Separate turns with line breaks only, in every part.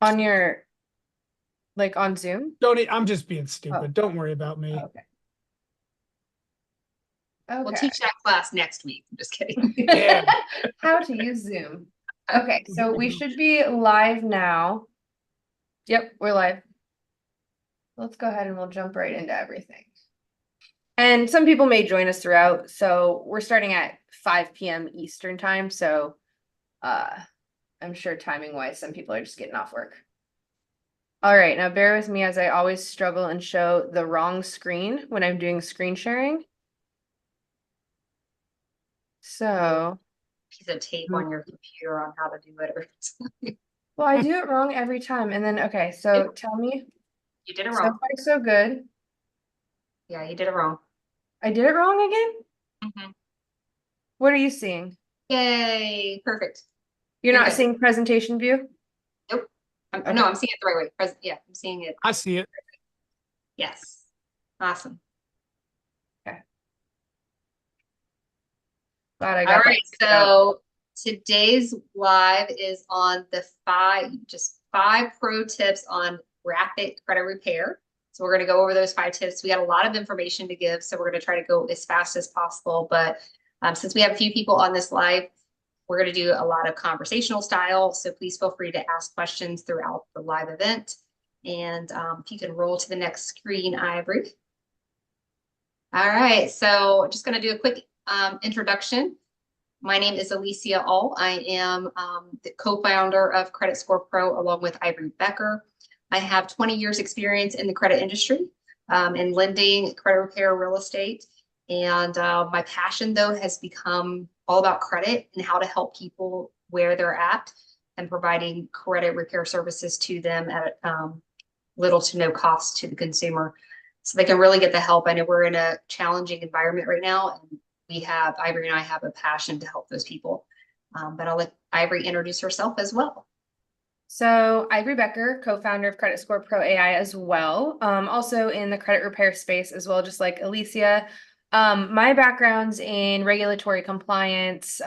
On your, like on Zoom?
I'm just being
Oh,
stupid. Don't worry about me.
okay.
We'll
Okay.
teach that class next week. I'm just kidding.
Yeah.
How to use Zoom. Okay, so we should be live now. Yep, we're live. Let's go ahead and we'll jump right into everything. And some people may join us throughout. So we're starting at 5 p.m. Eastern time. So I'm sure timing wise, some people are just getting off work. All right, now bear with me as I always struggle and show the wrong screen when I'm doing screen sharing. So,
Piece of tape on your computer on how to do it or something.
well, I do it wrong every time. And then, okay, so tell me,
You did it
so
wrong.
far so good.
Yeah, you did it wrong.
I did it wrong again?
Mhm.
What are you seeing?
Yay, perfect.
You're
You're
not
good.
seeing presentation view?
Nope.
Okay,
No, I'm seeing it the right way. Yeah, I'm seeing it.
I see it.
Yes. Awesome.
okay. Glad I
All
got that
right,
figured out.
so today's live is on the five pro tips on rapid credit repair. So we're going to go over those 5 tips. We got a lot of information to give, so we're going to try to go as fast as possible. But since we have a few people on this live, we're going to do a lot of conversational style. So please feel free to ask questions throughout the live event. And if you can roll to the next screen, Ivory. All right, so just going to do a quick introduction. My name is Alicia All. I am the co-founder of Credit Score Pro along with Ivory Becker. I have 20 years experience in the credit industry, in lending, credit repair, real estate. And my passion though has become all about credit and how to help people where they're at and providing credit repair services to them at little to no cost to the consumer so they can really get the help. I know we're in a challenging environment right now, and Ivory and I have a passion to help those people. But I'll let Ivory introduce herself as well.
So Ivory Becker, co-founder of Credit Score Pro AI as well. Also in the credit repair space as well, just like Alicia. My background's in regulatory compliance,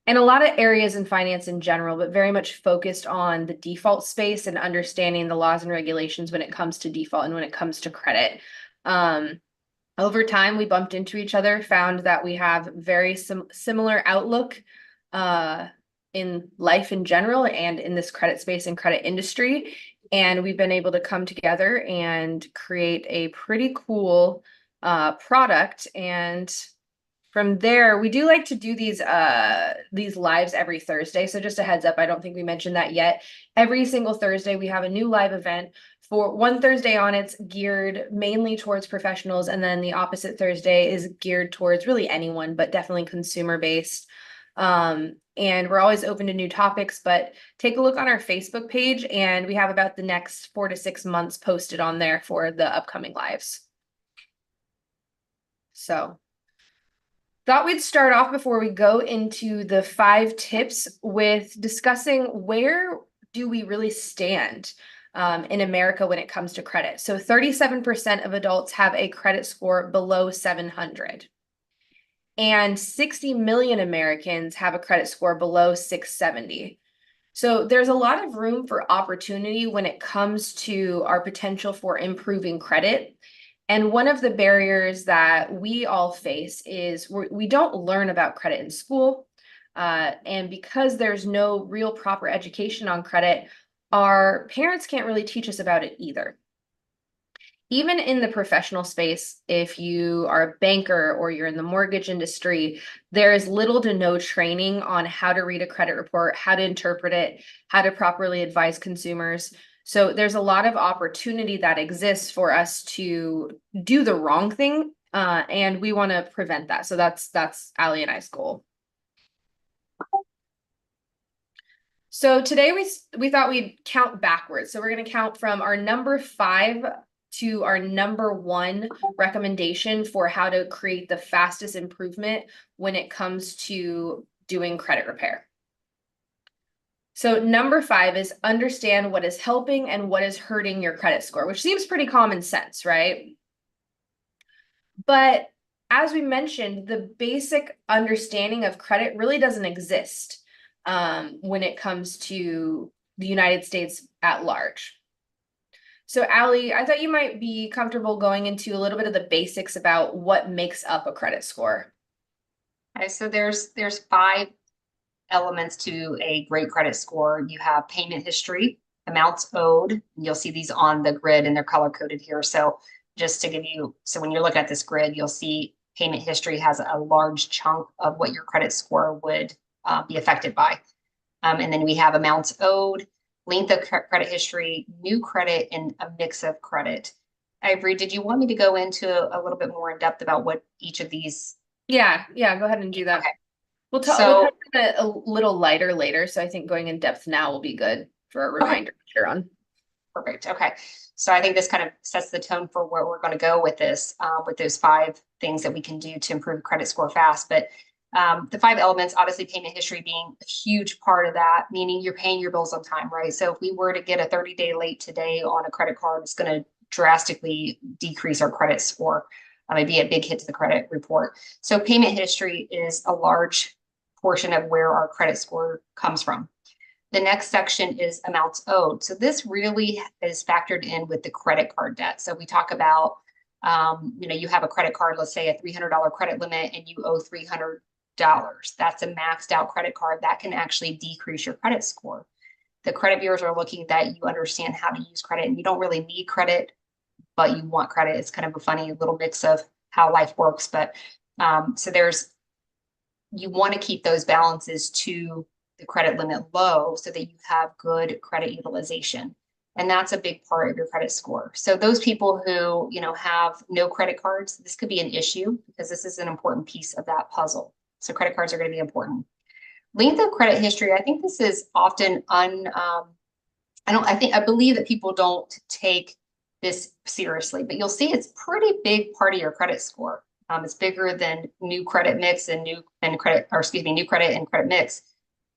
and a lot of areas in finance in general, but very much focused on the default space and understanding the laws and regulations when it comes to default and when it comes to credit. Over time, we bumped into each other, found that we have very similar outlook in life in general and in this credit space and credit industry. And we've been able to come together and create a pretty cool product. And from there, we do like to do these lives every Thursday. So just a heads up, I don't think we mentioned that yet. Every single Thursday, we have a new live event. For one Thursday on, it's geared mainly towards professionals, and then the opposite Thursday is geared towards really anyone, but definitely consumer based. And we're always open to new topics, but take a look on our Facebook page, and we have about the next 4 to 6 months posted on there for the upcoming lives. So thought we'd start off before we go into the 5 tips with discussing where do we really stand in America when it comes to credit. So 37% of adults have a credit score below 700. And 60 million Americans have a credit score below 670. So there's a lot of room for opportunity when it comes to our potential for improving credit. And one of the barriers that we all face is we don't learn about credit in school. And because there's no real proper education on credit, our parents can't really teach us about it either. Even in the professional space, if you are a banker or you're in the mortgage industry, there is little to no training on how to read a credit report, how to interpret it, how to properly advise consumers. So there's a lot of opportunity that exists for us to do the wrong thing, and we want to prevent that. So that's Ali and I's goal. So today we thought we'd count backwards. So we're going to count from our number 5 to our number 1 recommendation for how to create the fastest improvement when it comes to doing credit repair. So number 5 is understand what is helping and what is hurting your credit score, which seems pretty common sense, right? But as we mentioned, the basic understanding of credit really doesn't exist when it comes to the United States at large. So Allie, I thought you might be comfortable going into a little bit of the basics about what makes up a credit score.
Okay, so there's five elements to a great credit score. You have payment history, amounts owed. You'll see these on the grid and they're color coded here. So just to give you, so when you're looking at this grid, you'll see payment history has a large chunk of what your credit score would be affected by. And then we have amounts owed, length of credit history, new credit, and a mix of credit. Ivory, did you want me to go into a little bit more in depth about what each of these?
Yeah, go ahead and do that.
Okay.
We'll
So
touch on it a little lighter later, so I think going in depth now will be good for a reminder later on.
perfect. Okay. So I think this kind of sets the tone for where we're going to go with this, with those five things that we can do to improve credit score fast. But the five elements, obviously payment history being a huge part of that, meaning you're paying your bills on time, right? So if we were to get a 30-day late today on a credit card, it's going to drastically decrease our credit score. Maybe a big hit to the credit report. So payment history is a large portion of where our credit score comes from. The next section is amounts owed. So this really is factored in with the credit card debt. So we talk about, you have a credit card, let's say a $300 credit limit, and you owe $300. That's a maxed out credit card that can actually decrease your credit score. The credit bureaus are looking that you understand how to use credit, and you don't really need credit, but you want credit. It's kind of a funny little mix of how life works. But so you want to keep those balances to the credit limit low so that you have good credit utilization. And that's a big part of your credit score. So those people who, have no credit cards, this could be an issue because this is an important piece of that puzzle. So credit cards are going to be important. Length of credit history, I think this is often I believe that people don't take this seriously, but you'll see it's pretty big part of your credit score. It's bigger than new credit mix and new credit and credit mix.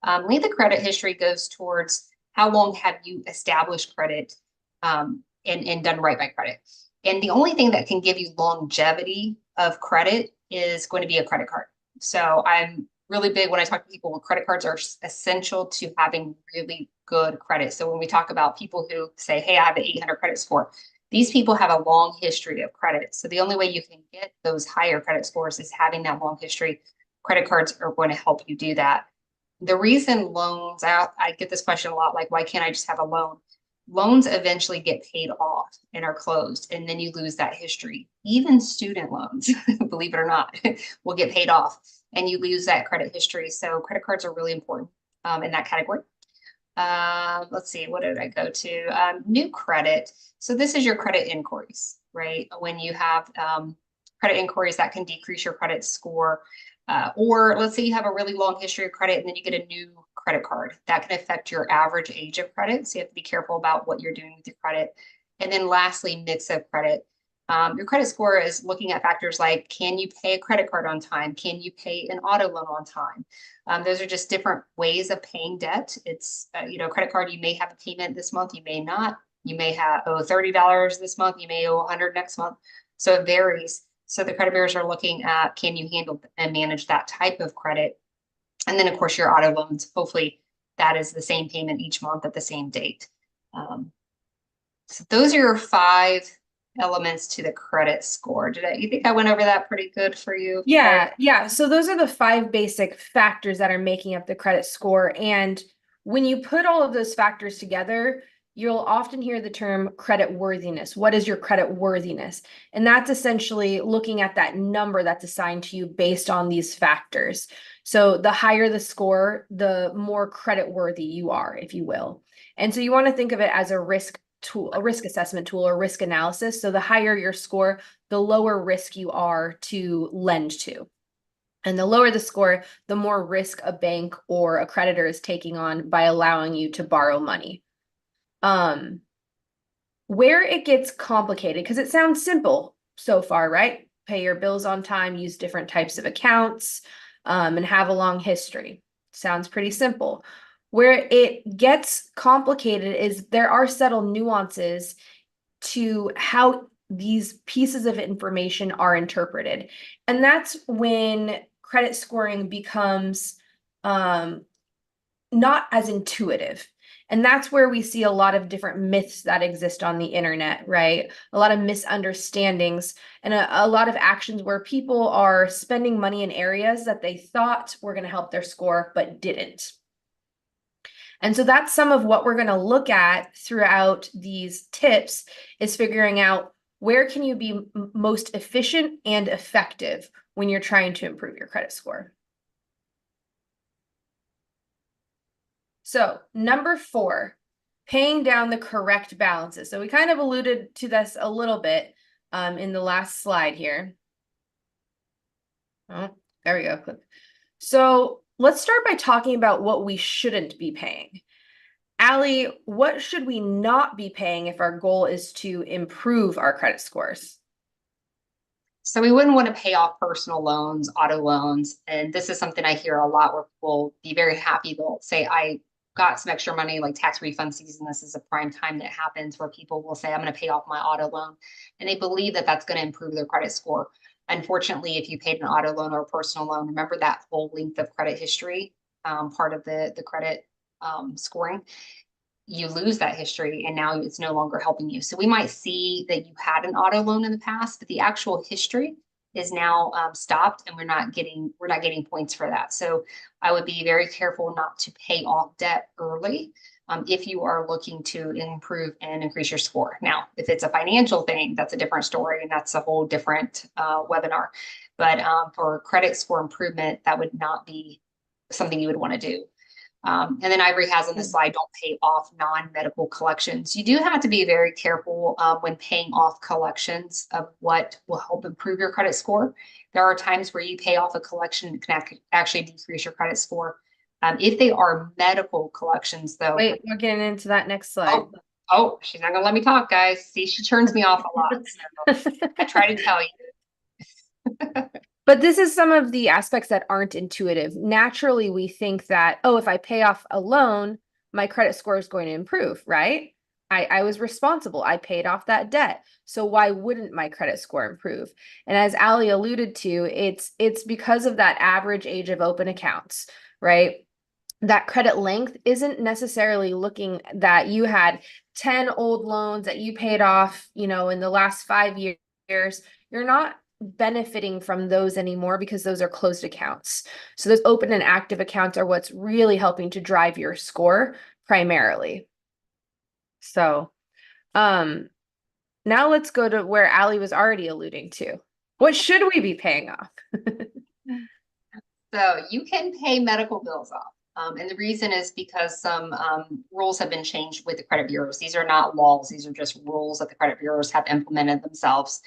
Length of credit history goes towards how long have you established credit and done right by credit. And the only thing that can give you longevity of credit is going to be a credit card. So I'm really big when I talk to people, credit cards are essential to having really good credit. So when we talk about people who say, hey, I have an 800 credit score, these people have a long history of credit. So the only way you can get those higher credit scores is having that long history. Credit cards are going to help you do that. The reason loans, I get this question a lot, like, why can't I just have a loan? Loans eventually get paid off and are closed, and then you lose that history. Even student loans, believe it or not, will get paid off and you lose that credit history. So credit cards are really important in that category. Let's see, what did I go to? New credit. So this is your credit inquiries, right? When you have credit inquiries that can decrease your credit score. Or let's say you have a really long history of credit and then you get a new credit card. That can affect your average age of credit. So you have to be careful about what you're doing with your credit. And then lastly, mix of credit. Your credit score is looking at factors like, can you pay a credit card on time? Can you pay an auto loan on time? Those are just different ways of paying debt. It's, credit card, you may have a payment this month, you may not. You may owe $30 this month, you may owe $100 next month. So it varies. So the credit bureaus are looking at, can you handle and manage that type of credit? And then, of course, your auto loans, hopefully that is the same payment each month at the same date. So those are your five elements to the credit score. You think I went over that pretty good for you?
Yeah. So those are the five basic factors that are making up the credit score. And when you put all of those factors together, you'll often hear the term credit worthiness. What is your credit worthiness? And that's essentially looking at that number that's assigned to you based on these factors. So the higher the score, the more credit worthy you are, if you will. And so you want to think of it as a risk tool, a risk assessment tool or risk analysis. So the higher your score, the lower risk you are to lend to. And the lower the score, the more risk a bank or a creditor is taking on by allowing you to borrow money. Where it gets complicated, because it sounds simple so far, right? Pay your bills on time, use different types of accounts, and have a long history. Sounds pretty simple. Where it gets complicated is there are subtle nuances to how these pieces of information are interpreted. And that's when credit scoring becomes not as intuitive. And that's where we see a lot of different myths that exist on the internet, right? A lot of misunderstandings and a lot of actions where people are spending money in areas that they thought were going to help their score, but didn't. And so that's some of what we're going to look at throughout these tips is figuring out where can you be most efficient and effective when you're trying to improve your credit score. So number 4, paying down the correct balances. So we kind of alluded to this a little bit in the last slide here. Oh, there we go. So let's start by talking about what we shouldn't be paying. Allie, what should we not be paying if our goal is to improve our credit scores?
So we wouldn't want to pay off personal loans, auto loans. And this is something I hear a lot where people will be very happy. They'll say, I got some extra money, like tax refund season. This is a prime time that happens where people will say, I'm going to pay off my auto loan. And they believe that that's going to improve their credit score. Unfortunately, if you paid an auto loan or a personal loan, remember that whole length of credit history, part of the credit scoring, you lose that history and now it's no longer helping you. So we might see that you had an auto loan in the past, but the actual history is now stopped and we're not getting points for that. So I would be very careful not to pay off debt early if you are looking to improve and increase your score. Now, if it's a financial thing, that's a different story and that's a whole different webinar. But for credit score improvement, that would not be something you would want to do. And then Ivory has on the slide, don't pay off non-medical collections. You do have to be very careful when paying off collections of what will help improve your credit score. There are times where you pay off a collection that can actually decrease your credit score. If they are medical collections, though.
Wait, we're getting into that next slide.
Oh, she's not gonna let me talk, guys. See, she turns me off a lot. So I try to tell you.
But this is some of the aspects that aren't intuitive. Naturally, we think that, oh, if I pay off a loan, my credit score is going to improve, right? I was responsible. I paid off that debt. So why wouldn't my credit score improve? And as Allie alluded to, it's because of that average age of open accounts, right? That credit length isn't necessarily looking that you had 10 old loans that you paid off, in the last 5 years. You're not benefiting from those anymore because those are closed accounts. So those open and active accounts are what's really helping to drive your score primarily. So now let's go to where Allie was already alluding to. What should we be paying off?
So you can pay medical bills off. And the reason is because some rules have been changed with the credit bureaus. These are not laws. These are just rules that the credit bureaus have implemented themselves.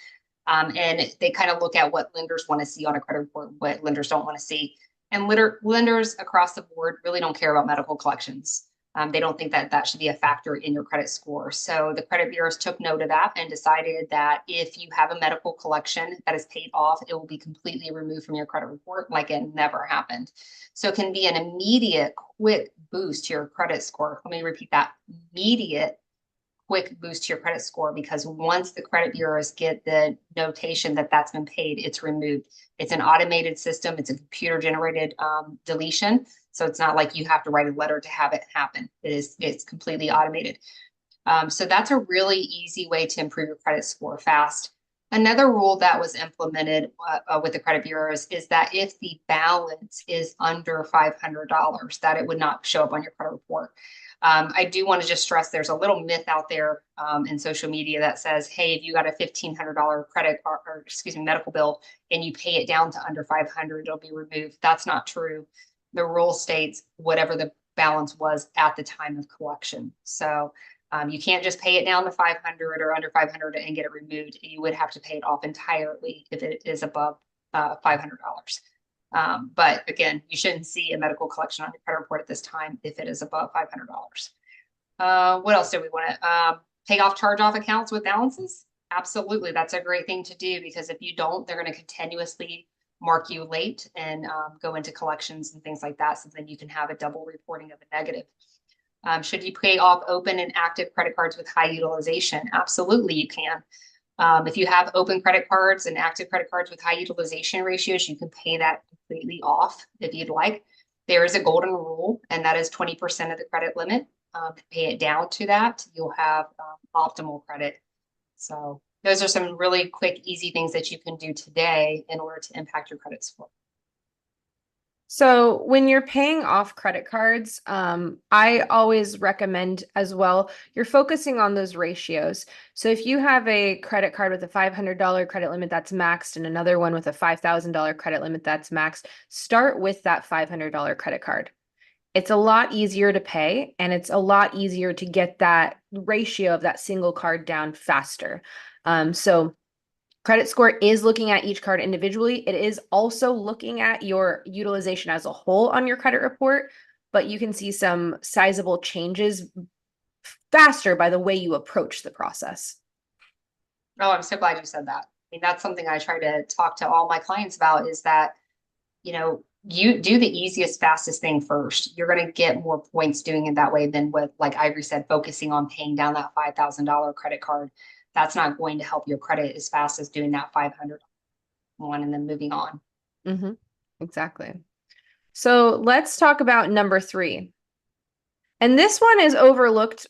And they kind of look at what lenders want to see on a credit report, what lenders don't want to see. And lenders across the board really don't care about medical collections. They don't think that that should be a factor in your credit score. So the credit bureaus took note of that and decided that if you have a medical collection that is paid off, it will be completely removed from your credit report like it never happened. So it can be an immediate, quick boost to your credit score. Let me repeat that: immediate, quick boost to your credit score, because once the credit bureaus get the notation that that's been paid, it's removed. It's an automated system. It's a computer generated deletion. So it's not like you have to write a letter to have it happen. It's completely automated. So that's a really easy way to improve your credit score fast. Another rule that was implemented with the credit bureaus is that if the balance is under $500, that it would not show up on your credit report. I do want to just stress there's a little myth out there in social media that says, hey, if you got a $1,500 credit or medical bill and you pay it down to under 500, it'll be removed. That's not true. The rule states whatever the balance was at the time of collection. So you can't just pay it down to 500 or under 500 and get it removed. You would have to pay it off entirely if it is above $500. But again, you shouldn't see a medical collection on your credit report at this time if it is above $500. What else do we want to pay off charge-off accounts with balances? Absolutely. That's a great thing to do, because if you don't, they're going to continuously mark you late and go into collections and things like that. So then you can have a double reporting of a negative. Should you pay off open and active credit cards with high utilization? Absolutely, you can. If you have open credit cards and active credit cards with high utilization ratios, you can pay that completely off if you'd like. There is a golden rule, and that is 20% of the credit limit. pay it down to that, you'll have optimal credit. So those are some really quick, easy things that you can do today in order to impact your credit score.
So when you're paying off credit cards, I always recommend as well, you're focusing on those ratios. So if you have a credit card with a $500 credit limit that's maxed and another one with a $5,000 credit limit that's maxed, start with that $500 credit card. It's a lot easier to pay and it's a lot easier to get that ratio of that single card down faster. So credit score is looking at each card individually. It is also looking at your utilization as a whole on your credit report, but you can see some sizable changes faster by the way you approach the process.
Oh, I'm so glad you said that. I mean, that's something I try to talk to all my clients about is that, you do the easiest, fastest thing first. You're going to get more points doing it that way than with, like Ivory said, focusing on paying down that $5,000 credit card. That's not going to help your credit as fast as doing that 500 one and then moving on.
Mm-hmm. Exactly. So let's talk about number 3. And this one is overlooked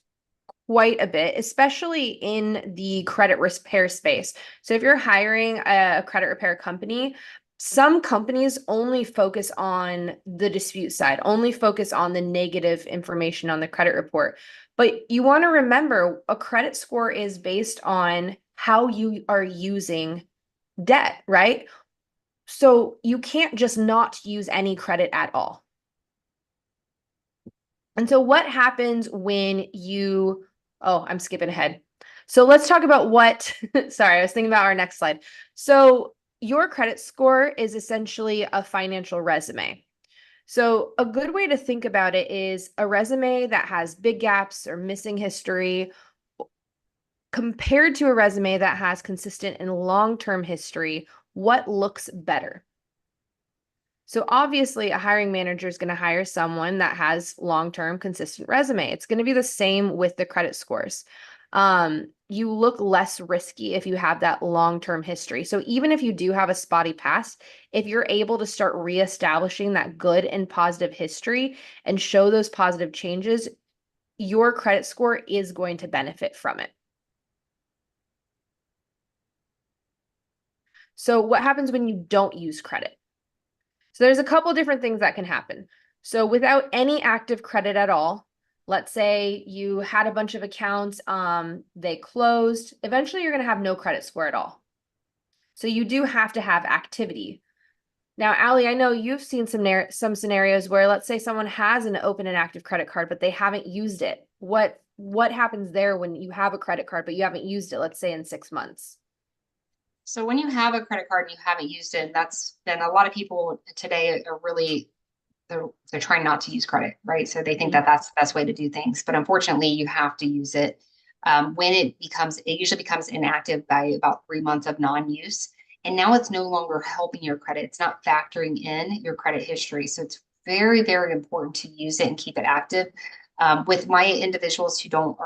quite a bit, especially in the credit repair space. So if you're hiring a credit repair company, some companies only focus on the dispute side, only focus on the negative information on the credit report. But you want to remember a credit score is based on how you are using debt, right? So you can't just not use any credit at all. And so what happens when you, oh, I'm skipping ahead. So let's talk about what, sorry, I was thinking about our next slide. So your credit score is essentially a financial resume. So a good way to think about it is a resume that has big gaps or missing history compared to a resume that has consistent and long-term history. What looks better? So obviously a hiring manager is going to hire someone that has long-term consistent resume. It's going to be the same with the credit scores. You look less risky if you have that long-term history. So even if you do have a spotty past, if you're able to start reestablishing that good and positive history and show those positive changes, your credit score is going to benefit from it. So what happens when you don't use credit? So there's a couple different things that can happen. So without any active credit at all, let's say you had a bunch of accounts, they closed, eventually you're going to have no credit score at all. So you do have to have activity. Now, Allie, I know you've seen some scenarios where let's say someone has an open and active credit card, but they haven't used it. What happens there when you have a credit card, but you haven't used it, let's say in 6 months?
So when you have a credit card and you haven't used it, that's been a lot of people today are really they're trying not to use credit, right? So they think that that's the best way to do things, but unfortunately, you have to use it. When it usually becomes inactive by about 3 months of non-use, and now it's no longer helping your credit. It's not factoring in your credit history, so it's very, very important to use it and keep it active. With my individuals who don't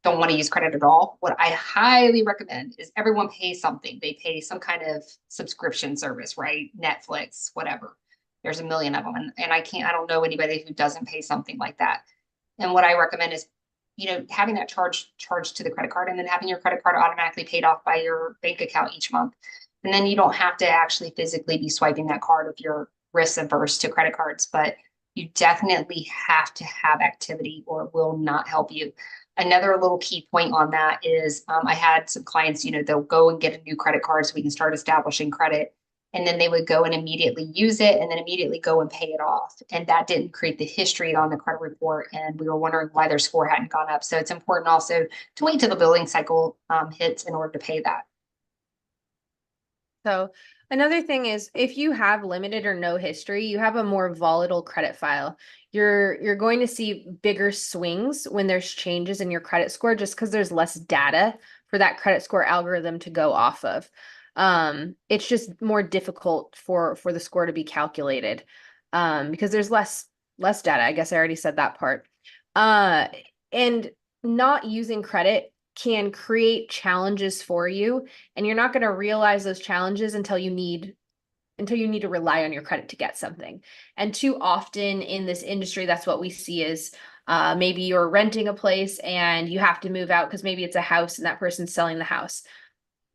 want to use credit at all, what I highly recommend is everyone pays something. They pay some kind of subscription service, right? Netflix, whatever. There's a million of them. And I don't know anybody who doesn't pay something like that. And what I recommend is, having that charge to the credit card and then having your credit card automatically paid off by your bank account each month. And then you don't have to actually physically be swiping that card if you're risk averse to credit cards, but you definitely have to have activity or it will not help you. Another little key point on that is I had some clients, they'll go and get a new credit card so we can start establishing credit. And then they would go and immediately use it and then immediately go and pay it off. And that didn't create the history on the credit report. And we were wondering why their score hadn't gone up. So it's important also to wait till the billing cycle hits in order to pay that.
So another thing is if you have limited or no history, you have a more volatile credit file. You're going to see bigger swings when there's changes in your credit score just because there's less data for that credit score algorithm to go off of. It's just more difficult for the score to be calculated because there's less data. I guess I already said that part. And not using credit can create challenges for you, and you're not going to realize those challenges until you need to rely on your credit to get something. And too often in this industry, that's what we see is Maybe you're renting a place and you have to move out because maybe it's a house and that person's selling the house.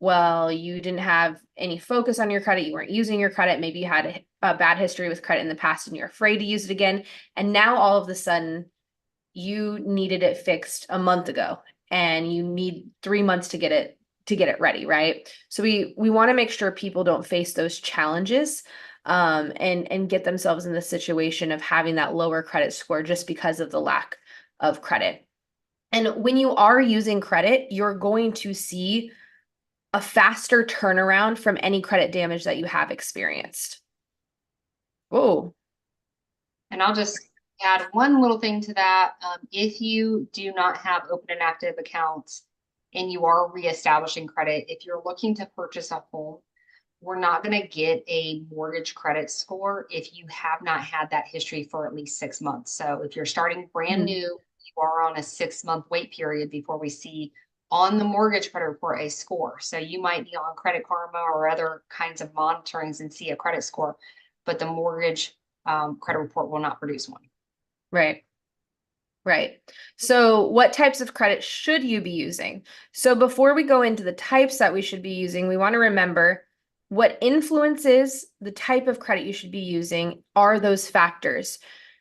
Well, you didn't have any focus on your credit. You weren't using your credit. Maybe you had a bad history with credit in the past and you're afraid to use it again. And now all of a sudden, you needed it fixed a month ago and you need 3 months to get it ready, right? So we want to make sure people don't face those challenges and get themselves in the situation of having that lower credit score just because of the lack of credit. And when you are using credit, you're going to see a faster turnaround from any credit damage that you have experienced. Oh,
And I'll just add one little thing to that. If you do not have open and active accounts and you are reestablishing credit, if you're looking to purchase a home, we're not going to get a mortgage credit score if you have not had that history for at least 6 months. So if you're starting brand new, you are on a 6-month wait period before we see on the mortgage credit report a score. So you might be on Credit Karma or other kinds of monitorings and see a credit score, but the mortgage credit report will not produce one.
right. Right. So what types of credit should you be using? So before we go into the types that we should be using, we want to remember what influences the type of credit you should be using are those factors.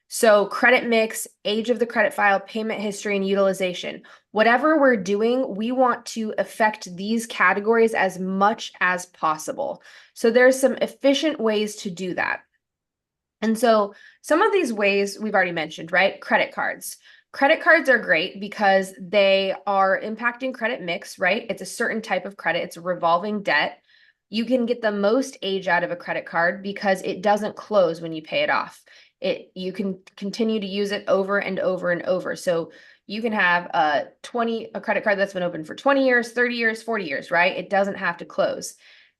So credit mix, age of the credit file, payment history, and utilization. Whatever we're doing, we want to affect these categories as much as possible. So there's some efficient ways to do that. And so some of these ways we've already mentioned, right? Credit cards. Credit cards are great because they are impacting credit mix, right? It's a certain type of credit, it's a revolving debt. You can get the most age out of a credit card because it doesn't close when you pay it off. You can continue to use it over and over and over. So you can have a credit card that's been open for 20 years, 30 years, 40 years, right? It doesn't have to close.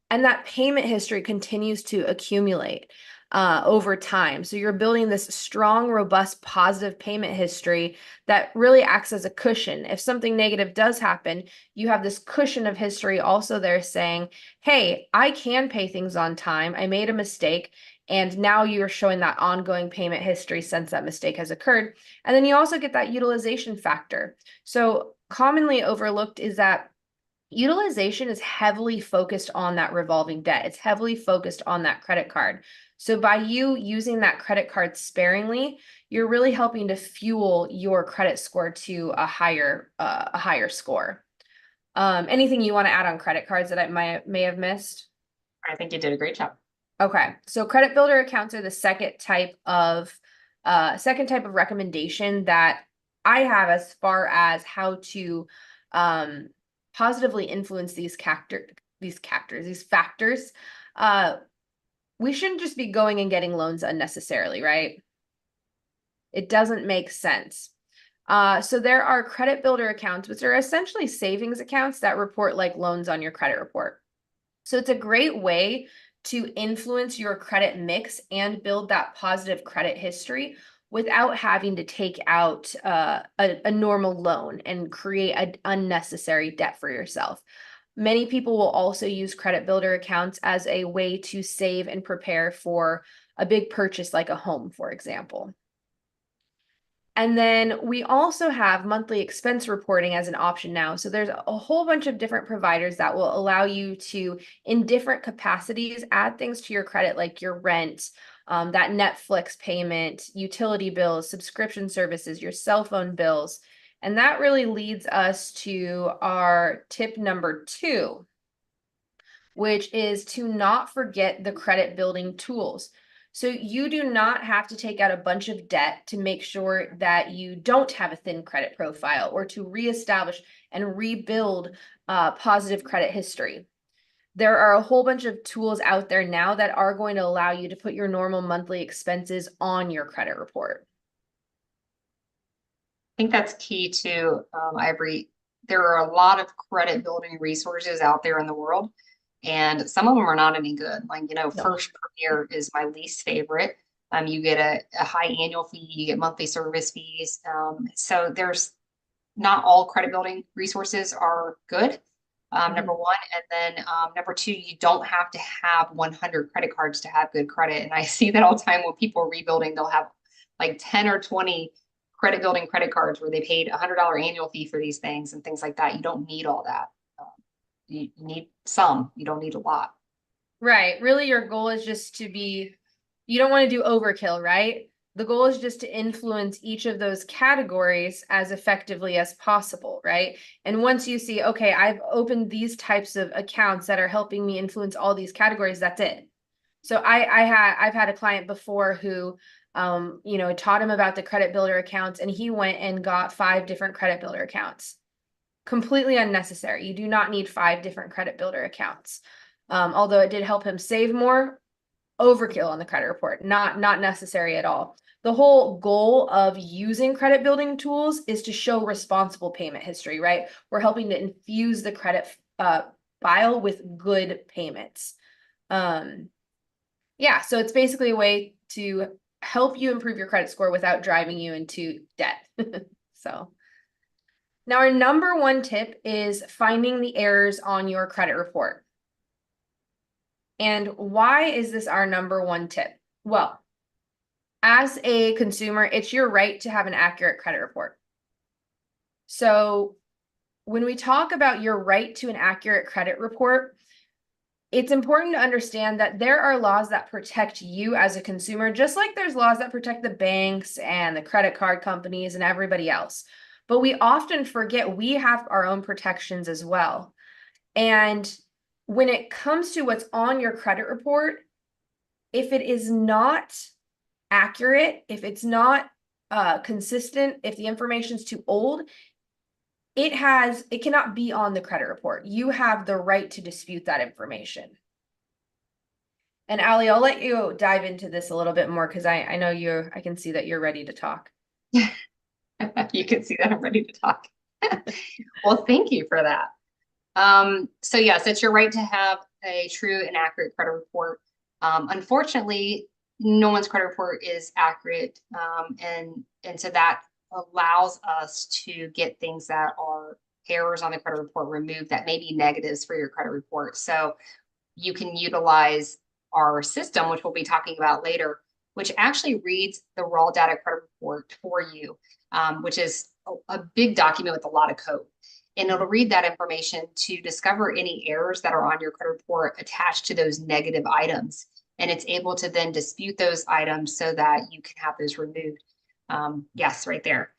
And that payment history continues to accumulate over time. So you're building this strong, robust, positive payment history that really acts as a cushion. If something negative does happen, you have this cushion of history also there saying, hey, I can pay things on time. I made a mistake. And now you're showing that ongoing payment history since that mistake has occurred. And then you also get that utilization factor. So commonly overlooked is that utilization is heavily focused on that revolving debt. It's heavily focused on that credit card. So by you using that credit card sparingly, you're really helping to fuel your credit score to a higher score. Anything you want to add on credit cards that I may have missed?
I think you did a great job.
Okay, so credit builder accounts are the second type of recommendation that I have as far as how to positively influence these factors. We shouldn't just be going and getting loans unnecessarily, right? It doesn't make sense. So there are credit builder accounts, which are essentially savings accounts that report like loans on your credit report. So it's a great way to influence your credit mix and build that positive credit history without having to take out a normal loan and create an unnecessary debt for yourself. Many people will also use credit builder accounts as a way to save and prepare for a big purchase like a home, for example. And then we also have monthly expense reporting as an option now. So there's a whole bunch of different providers that will allow you to, in different capacities, add things to your credit, like your rent, that Netflix payment, utility bills, subscription services, your cell phone bills. And that really leads us to our tip number 2, which is to not forget the credit building tools. So you do not have to take out a bunch of debt to make sure that you don't have a thin credit profile or to reestablish and rebuild positive credit history. There are a whole bunch of tools out there now that are going to allow you to put your normal monthly expenses on your credit report.
I think that's key too, Ivory. There are a lot of credit building resources out there in the world, and some of them are not any good. Like,
No.
First Premier is my least favorite. You get a high annual fee, you get monthly service fees. So there's not all credit building resources are good. Number one. And then number two, you don't have to have 100 credit cards to have good credit. And I see that all the time when people are rebuilding, they'll have like 10 or 20 credit building credit cards where they paid $100 annual fee for these things and things like that. You don't need all that. You need some, you don't need a lot.
Right. Really, your goal is just to be, you don't want to do overkill, right? The goal is just to influence each of those categories as effectively as possible, right? And once you see, okay, I've opened these types of accounts that are helping me influence all these categories, that's it. So I've had a client before who taught him about the credit builder accounts, and he went and got 5 different credit builder accounts. Completely unnecessary. You do not need 5 different credit builder accounts. Although it did help him save more, overkill on the credit report, not necessary at all. The whole goal of using credit building tools is to show responsible payment history, right? We're helping to infuse the credit file with good payments. Yeah, so it's basically a way to help you improve your credit score without driving you into debt. So now our number 1 tip is finding the errors on your credit report. And why is this our number 1 tip? Well, as a consumer, it's your right to have an accurate credit report. So when we talk about your right to an accurate credit report, it's important to understand that there are laws that protect you as a consumer, just like there's laws that protect the banks and the credit card companies and everybody else. But we often forget we have our own protections as well. And when it comes to what's on your credit report, if it is not accurate, if it's not consistent, if the information's too old, it cannot be on the credit report. You have the right to dispute that information. And Allie, I'll let you dive into this a little bit more because I know I can see that you're ready to talk.
You can see that I'm ready to talk. Well, thank you for that. So yes, it's your right to have a true and accurate credit report. Unfortunately, no one's credit report is accurate. And so that allows us to get things that are errors on the credit report removed that may be negatives for your credit report. So you can utilize our system, which we'll be talking about later, which actually reads the raw data credit report for you, which is a big document with a lot of code. And it'll read that information to discover any errors that are on your credit report attached to those negative items. And it's able to then dispute those items so that you can have those removed. Yes, right there.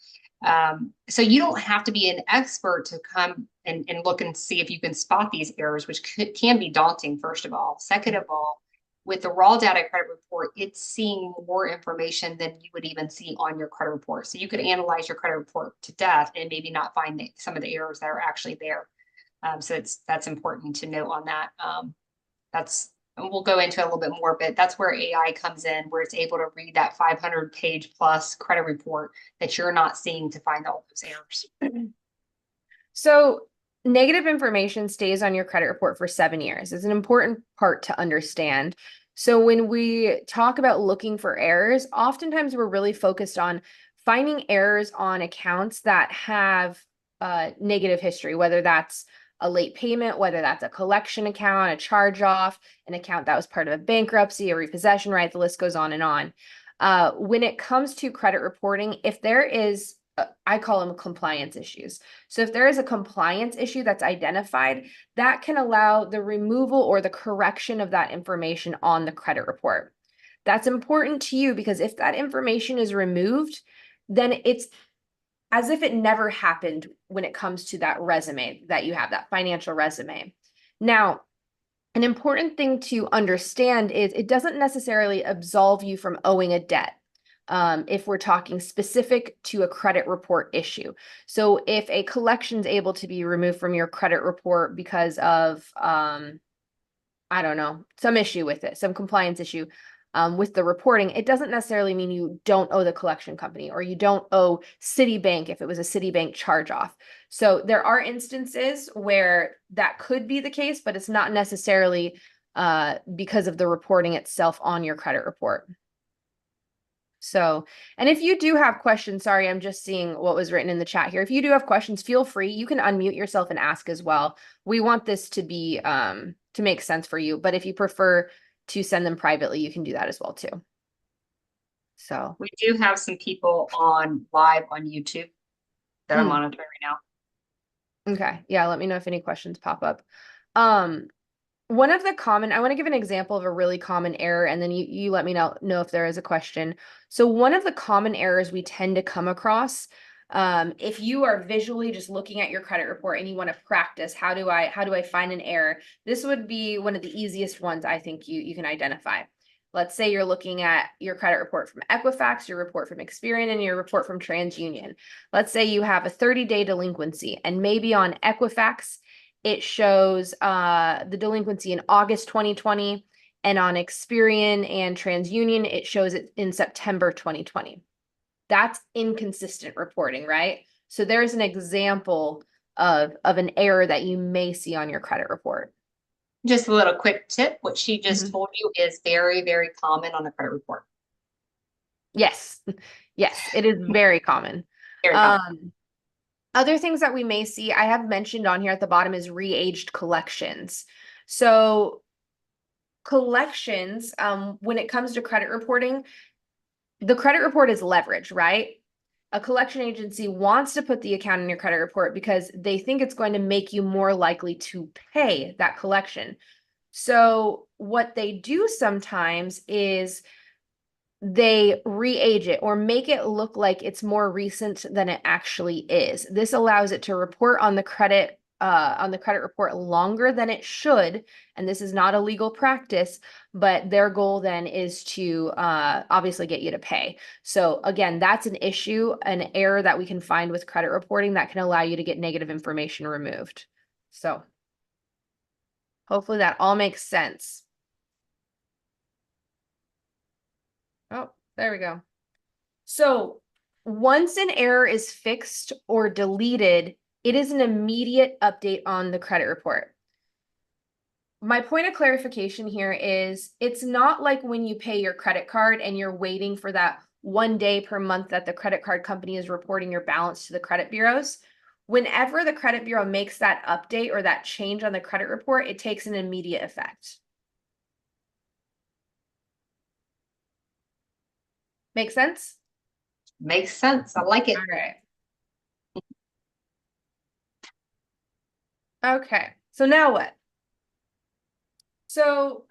So you don't have to be an expert to come and look and see if you can spot these errors, which can be daunting, first of all. Second of all, with the raw data credit report, it's seeing more information than you would even see on your credit report. So you could analyze your credit report to death and maybe not find some of the errors that are actually there. So that's important to note on that. And we'll go into it a little bit more, but that's where AI comes in, where it's able to read that 500-page plus credit report that you're not seeing to find all those errors.
So negative information stays on your credit report for 7 years. It's an important part to understand. So when we talk about looking for errors, oftentimes we're really focused on finding errors on accounts that have negative history, whether that's a late payment, whether that's a collection account, a charge off, an account that was part of a bankruptcy, a repossession, right? The list goes on and on. When it comes to credit reporting, if there is, I call them compliance issues. So if there is a compliance issue that's identified, that can allow the removal or the correction of that information on the credit report. That's important to you because if that information is removed, then it's as if it never happened when it comes to that resume that you have, that financial resume. Now, an important thing to understand is it doesn't necessarily absolve you from owing a debt. If we're talking specific to a credit report issue. So if a collection is able to be removed from your credit report because of, I don't know, some issue with it, some compliance issue, with the reporting, it doesn't necessarily mean you don't owe the collection company or you don't owe Citibank if it was a Citibank charge off. So there are instances where that could be the case, but it's not necessarily because of the reporting itself on your credit report. So, and if you do have questions, sorry, I'm just seeing what was written in the chat here. If you do have questions, feel free. You can unmute yourself and ask as well. We want this to be, to make sense for you, but if you prefer to send them privately, you can do that as well too. So,
We do have some people on live on YouTube that I'm
mm,
monitoring right
okay. Yeah, let me know if any questions pop up. Um, One of the common, I want to give an example of a really common error, and then you let me know if there is a question. So one of the common errors we tend to come across, if you are visually just looking at your credit report and you want to practice, how do I find an error? This would be one of the easiest ones I think you can identify. Let's say you're looking at your credit report from Equifax, your report from Experian, and your report from TransUnion. Let's say you have a 30-day delinquency, and maybe on Equifax, it shows the delinquency in August 2020, and on Experian and TransUnion, it shows it in September 2020. That's inconsistent reporting, right? So there's an example of an error that you may see on your credit report.
now. Just a little quick tip. What she just
Mhm.
told you is very, very common on the credit report.
Yes, yes, it is very common.
Very common.
Um, Other things that we may see, I have mentioned on here at the bottom is re-aged collections. So collections, when it comes to credit reporting, the credit report is leverage, right? A collection agency wants to put the account in your credit report because they think it's going to make you more likely to pay that collection. So what they do sometimes is they re-age it or make it look like it's more recent than it actually is. This allows it to report on the credit report longer than it should, and this is not a legal practice, but their goal then is to obviously get you to pay. So again, that's an issue, an error that we can find with credit reporting that can allow you to get negative information removed. So hopefully that all makes sense. Oh, there we go. So once an error is fixed or deleted, it is an immediate update on the credit report. My point of clarification here is it's not like when you pay your credit card and you're waiting for that 1 day per month that the credit card company is reporting your balance to the credit bureaus. Whenever the credit bureau makes that update or that change on the credit report, it takes an immediate effect. Make sense?
Makes sense. I like
All
it.
right. Okay. So now what? So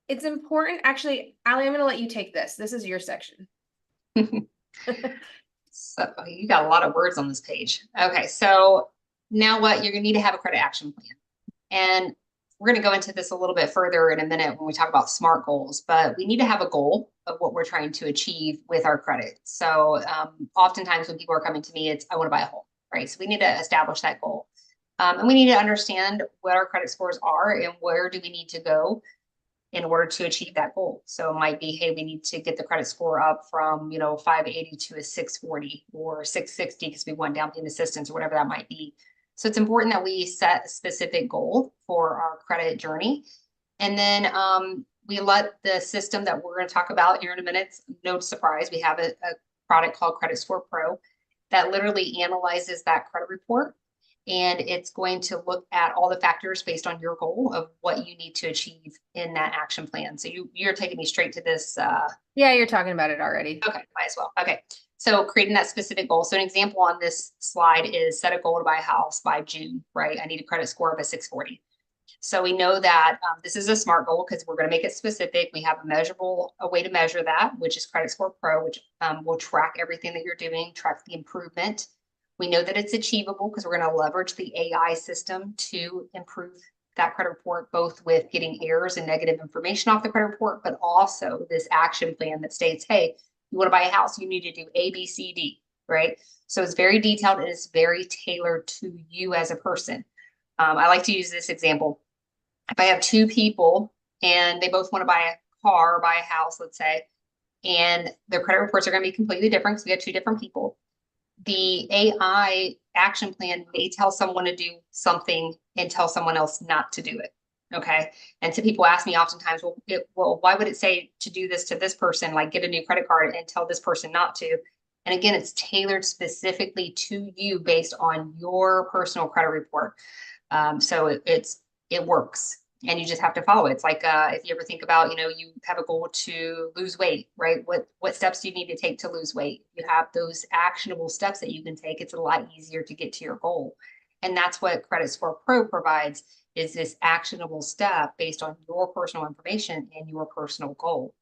it's important. Actually, Allie, I'm going to let you take this. This is your section.
So you got a lot of words on this page. Okay, so now what? You're gonna need to have a credit action plan. And we're going to go into this a little bit further in a minute when we talk about SMART goals, but we need to have a goal of what we're trying to achieve with our credit. So oftentimes when people are coming to me, it's, I want to buy a home, right? So we need to establish that goal. And we need to understand what our credit scores are and where do we need to go in order to achieve that goal. So it might be, hey, we need to get the credit score up from, 580 to a 640 or 660 because we want down payment assistance or whatever that might be. So it's important that we set a specific goal for our credit journey. And then we let the system that we're going to talk about here in a minute, no surprise, we have a product called Credit Score Pro that literally analyzes that credit report. And it's going to look at all the factors based on your goal of what you need to achieve in that action plan. So you're taking me straight to this.
Yeah, you're talking about it already.
Okay, might as well. Okay. So creating that specific goal. So an example on this slide is set a goal to buy a house by June, right? I need a credit score of a 640. So we know that this is a SMART goal because we're going to make it specific. We have a way to measure that, which is Credit Score Pro, which will track everything that you're doing, track the improvement. We know that it's achievable because we're going to leverage the AI system to improve that credit report, both with getting errors and negative information off the credit report, but also this action plan that states, hey, you want to buy a house, you need to do A, B, C, D, right? So it's very detailed and it's very tailored to you as a person. I like to use this example. If I have two people and they both want to buy a car or buy a house, let's say, and their credit reports are going to be completely different because we have two different people, the AI action plan may tell someone to do something and tell someone else not to do it. Okay. And so people ask me oftentimes, well, why would it say to do this to this person, like get a new credit card and tell this person not to? And again, it's tailored specifically to you based on your personal credit report. So it works. and you just have to follow it. It's like if you ever think about, you have a goal to lose weight, right? What steps do you need to take to lose weight? You have those actionable steps that you can take. It's a lot easier to get to your goal. And that's what Credit Score Pro provides, is this actionable step based on your personal information and your personal goal.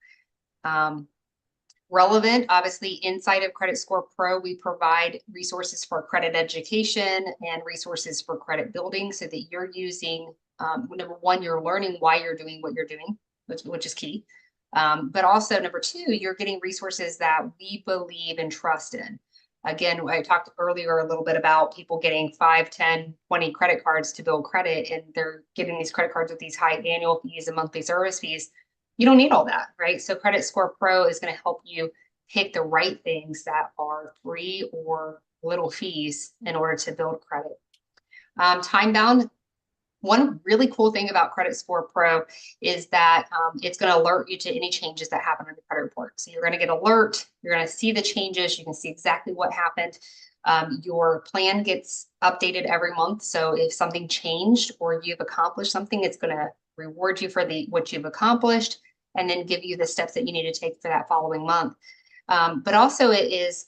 Relevant, obviously, inside of Credit Score Pro, we provide resources for credit education and resources for credit building so that you're using, number one, you're learning why you're doing what you're doing, which is key. But also, number two, you're getting resources that we believe and trust in. Again, I talked earlier a little bit about people getting 5, 10, 20 credit cards to build credit, and they're getting these credit cards with these high annual fees and monthly service fees. You don't need all that, right? So Credit Score Pro is going to help you pick the right things that are free or little fees in order to build credit. Time bound. One really cool thing about Credit Score Pro is that it's going to alert you to any changes that happen on the credit report. So you're going to get alert. You're going to see the changes. You can see exactly what happened. Your plan gets updated every month. So if something changed or you've accomplished something, it's going to reward you for what you've accomplished and then give you the steps that you need to take for that following month. But also it is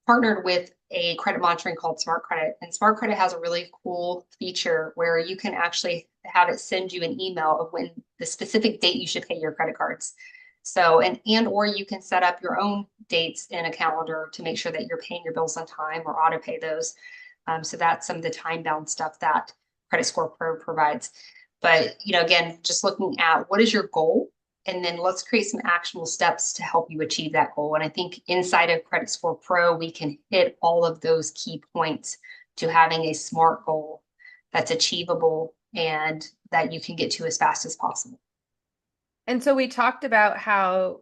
partnered with a credit monitoring called Smart Credit. And Smart Credit has a really cool feature where you can actually have it send you an email of when the specific date you should pay your credit cards. So, and or you can set up your own dates in a calendar to make sure that you're paying your bills on time or auto pay those. So that's some of the time bound stuff that Credit Score Pro provides. But, again, just looking at what is your goal, and then let's create some actionable steps to help you achieve that goal. And I think inside of Credit Score Pro, we can hit all of those key points to having a SMART goal that's achievable and that you can get to as fast as possible.
And so we talked about how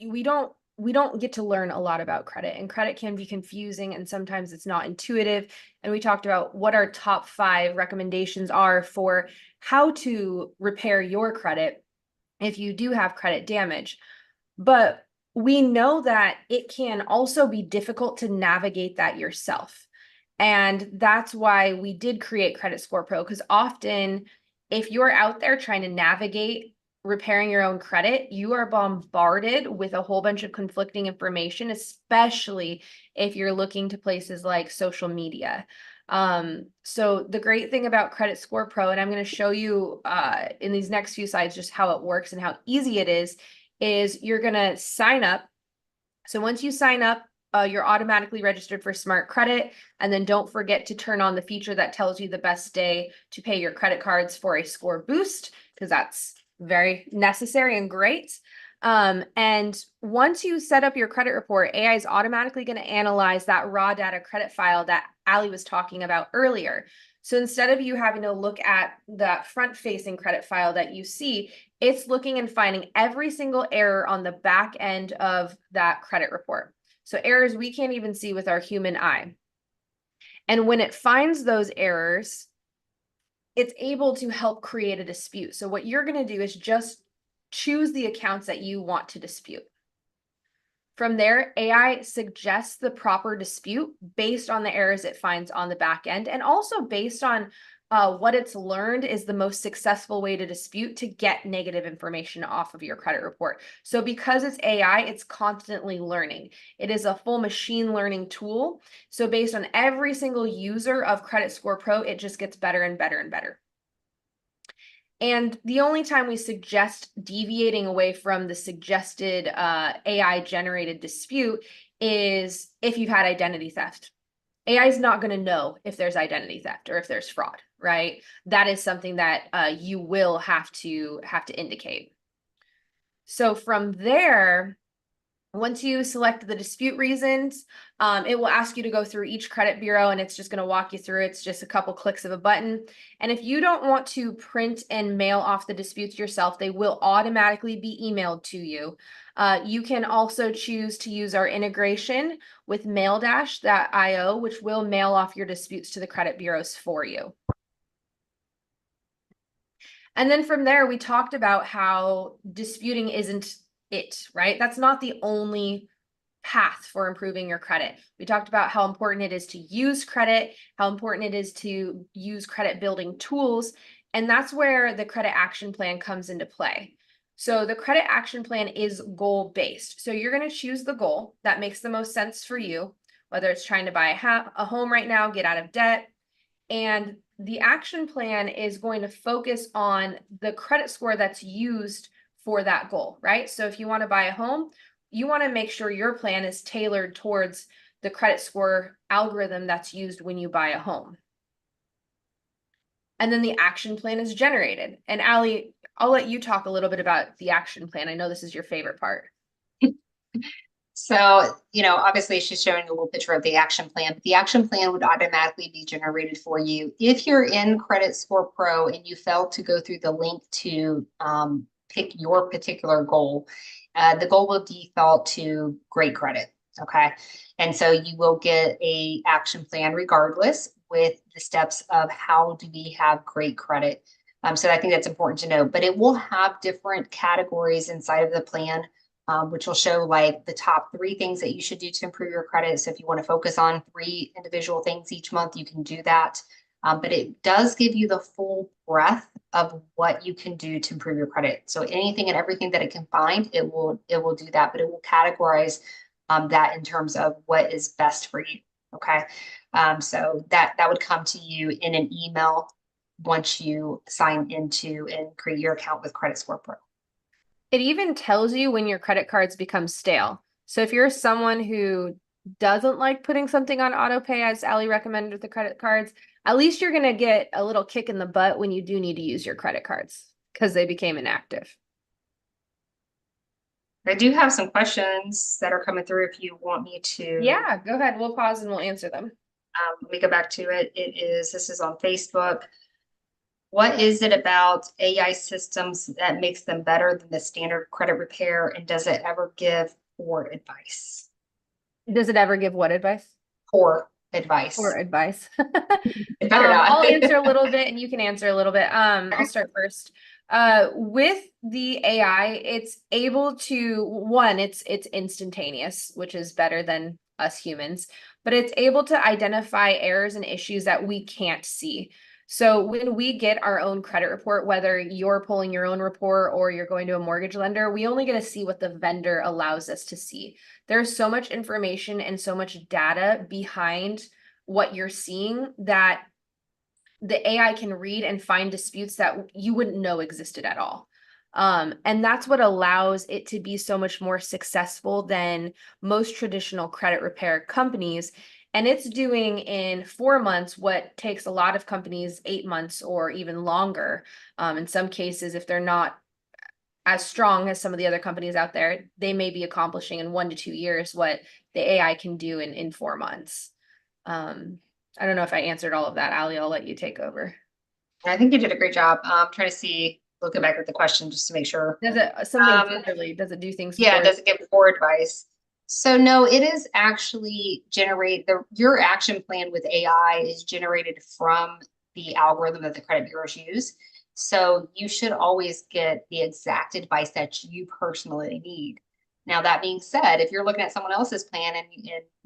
we don't get to learn a lot about credit, and credit can be confusing and sometimes it's not intuitive. And we talked about what our top 5 recommendations are for how to repair your credit if you do have credit damage. But we know that it can also be difficult to navigate that yourself. And that's why we did create Credit Score Pro, because often if you're out there trying to navigate repairing your own credit, you are bombarded with a whole bunch of conflicting information, especially if you're looking to places like social media. So the great thing about Credit Score Pro, and I'm going to show you in these next few slides just how it works and how easy it is you're going to sign up. So once you sign up, you're automatically registered for Smart Credit. And then don't forget to turn on the feature that tells you the best day to pay your credit cards for a score boost, because that's very necessary and great. And once you set up your credit report, AI is automatically going to analyze that raw data credit file that Ali was talking about earlier. So instead of you having to look at that front-facing credit file that you see, it's looking and finding every single error on the back end of that credit report. So errors we can't even see with our human eye. And when it finds those errors, it's able to help create a dispute. So what you're going to do is just choose the accounts that you want to dispute. From there, AI suggests the proper dispute based on the errors it finds on the back end, and also based on what it's learned is the most successful way to dispute to get negative information off of your credit report. So because it's AI, it's constantly learning. It is a full machine learning tool. So based on every single user of Credit Score Pro, it just gets better and better and better. And the only time we suggest deviating away from the suggested AI-generated dispute is if you've had identity theft. AI is not going to know if there's identity theft or if there's fraud, right? That is something that you will have to indicate. So from there, once you select the dispute reasons, it will ask you to go through each credit bureau, and it's just going to walk you through. It's just a couple clicks of a button. And if you don't want to print and mail off the disputes yourself, they will automatically be emailed to you. You can also choose to use our integration with maildash.io, which will mail off your disputes to the credit bureaus for you. And then from there, we talked about how disputing isn't it, right? That's not the only path for improving your credit. We talked about how important it is to use credit, how important it is to use credit building tools. And that's where the credit action plan comes into play. So the credit action plan is goal based. So you're going to choose the goal that makes the most sense for you, whether it's trying to buy a home right now, get out of debt. And the action plan is going to focus on the credit score that's used for that goal, right? So if you want to buy a home, you want to make sure your plan is tailored towards the credit score algorithm that's used when you buy a home. And then the action plan is generated. And Allie, I'll let you talk a little bit about the action plan. I know this is your favorite part.
So, obviously she's showing a little picture of the action plan, but the action plan would automatically be generated for you. If you're in Credit Score Pro and you failed to go through the link to pick your particular goal, the goal will default to great credit. Okay. And so you will get a action plan regardless with the steps of how do we have great credit. So I think that's important to know, but it will have different categories inside of the plan, which will show like the top 3 things that you should do to improve your credit. So if you want to focus on 3 individual things each month, you can do that. But it does give you the full breadth of what you can do to improve your credit. So anything and everything that it can find, it will do that, but it will categorize that in terms of what is best for you. Okay. So that would come to you in an email once you sign into and create your account with Credit Score Pro.
It even tells you when your credit cards become stale. So if you're someone who doesn't like putting something on auto pay, as Allie recommended with the credit cards, at least you're going to get a little kick in the butt when you do need to use your credit cards because they became inactive.
I do have some questions that are coming through if you want me to.
Yeah, go ahead. We'll pause and we'll answer them.
Let me go back to it. This is on Facebook. What is it about AI systems that makes them better than the standard credit repair? And does it ever give poor advice?
Does it ever give what advice?
Poor advice.
Poor advice.
It better not.
I'll answer a little bit and you can answer a little bit. I'll start first. With the AI, it's able to, one, it's instantaneous, which is better than us humans, but it's able to identify errors and issues that we can't see. So when we get our own credit report, whether you're pulling your own report or you're going to a mortgage lender, we only get to see what the vendor allows us to see. There's so much information and so much data behind what you're seeing that the AI can read and find disputes that you wouldn't know existed at all. And that's what allows it to be so much more successful than most traditional credit repair companies. And it's doing in 4 months what takes a lot of companies 8 months or even longer. In some cases, if they're not as strong as some of the other companies out there, they may be accomplishing in 1 to 2 years what the AI can do in 4 months. I don't know if I answered all of that. Allie, I'll let you take over.
I think you did a great job. I'm trying to see, looking back at the question just to make sure.
Does it does it do things
Yeah,
for
does it give poor advice? So no, it is actually your action plan with AI is generated from the algorithm that the credit bureaus use. So you should always get the exact advice that you personally need. Now, that being said, if you're looking at someone else's plan and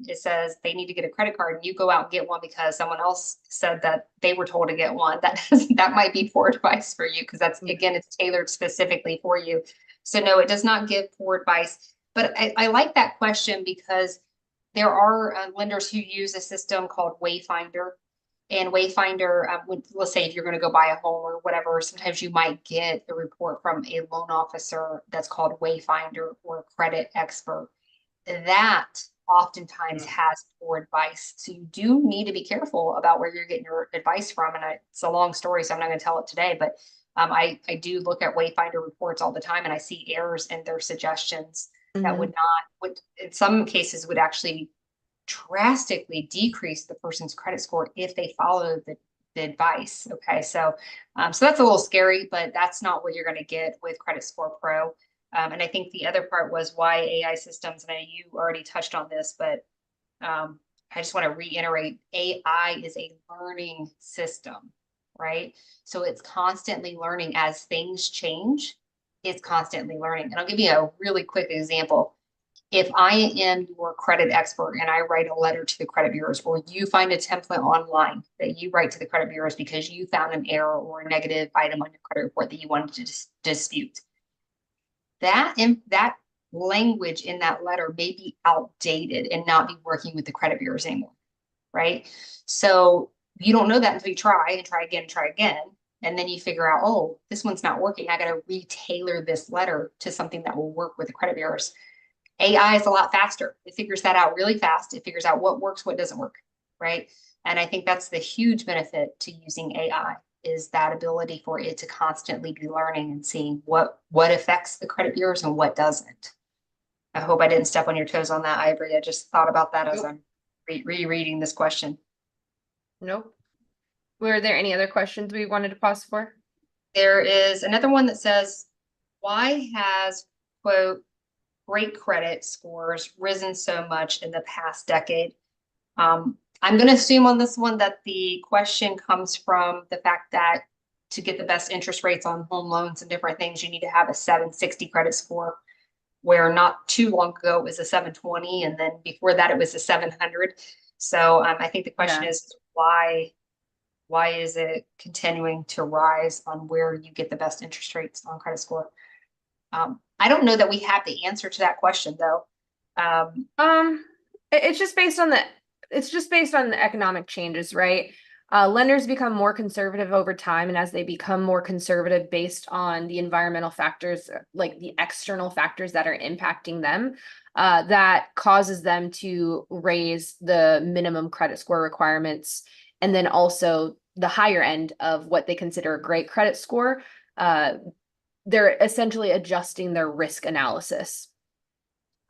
it says they need to get a credit card and you go out and get one because someone else said that they were told to get one, that might be poor advice for you because again, it's tailored specifically for you. So no, it does not give poor advice. But I like that question because there are lenders who use a system called Wayfinder. And Wayfinder, let's say if you're going to go buy a home or whatever, sometimes you might get a report from a loan officer that's called Wayfinder or credit expert. That oftentimes has poor advice. So you do need to be careful about where you're getting your advice from. And it's a long story, so I'm not going to tell it today, but I do look at Wayfinder reports all the time and I see errors in their suggestions that would in some cases would actually drastically decrease the person's credit score if they follow the advice. Okay. So that's a little scary, but that's not what you're going to get with Credit Score Pro. And I think the other part was why AI systems, and you already touched on this, but I just want to reiterate, AI is a learning system, right? So it's constantly learning as things change. It's constantly learning. And I'll give you a really quick example. if I am your credit expert and I write a letter to the credit bureaus, or you find a template online that you write to the credit bureaus because you found an error or a negative item on your credit report that you wanted to dispute, that language in that letter may be outdated and not be working with the credit bureaus anymore, right? So you don't know that until you try and try again and try again. And then you figure out, oh, this one's not working. I got to retailor this letter to something that will work with the credit bureaus. AI is a lot faster. It figures that out really fast. It figures out what works, what doesn't work, right? And I think that's the huge benefit to using AI, is that ability for it to constantly be learning and seeing what affects the credit bureaus and what doesn't. I hope I didn't step on your toes on that, Ivory. I just thought about that as I'm rereading this question.
Nope. Were there any other questions we wanted to pause for?
There is another one that says, why has, quote, great credit scores risen so much in the past decade? I'm going to assume on this one that the question comes from the fact that to get the best interest rates on home loans and different things, you need to have a 760 credit score, where not too long ago it was a 720, and then before that it was a 700. So I think the question is why is it continuing to rise on where you get the best interest rates on credit score? I don't know that we have the answer to that question though.
It's just based on the economic changes, right? Lenders become more conservative over time, and as they become more conservative based on the environmental factors, like the external factors that are impacting them, that causes them to raise the minimum credit score requirements, and then also the higher end of what they consider a great credit score. They're essentially adjusting their risk analysis.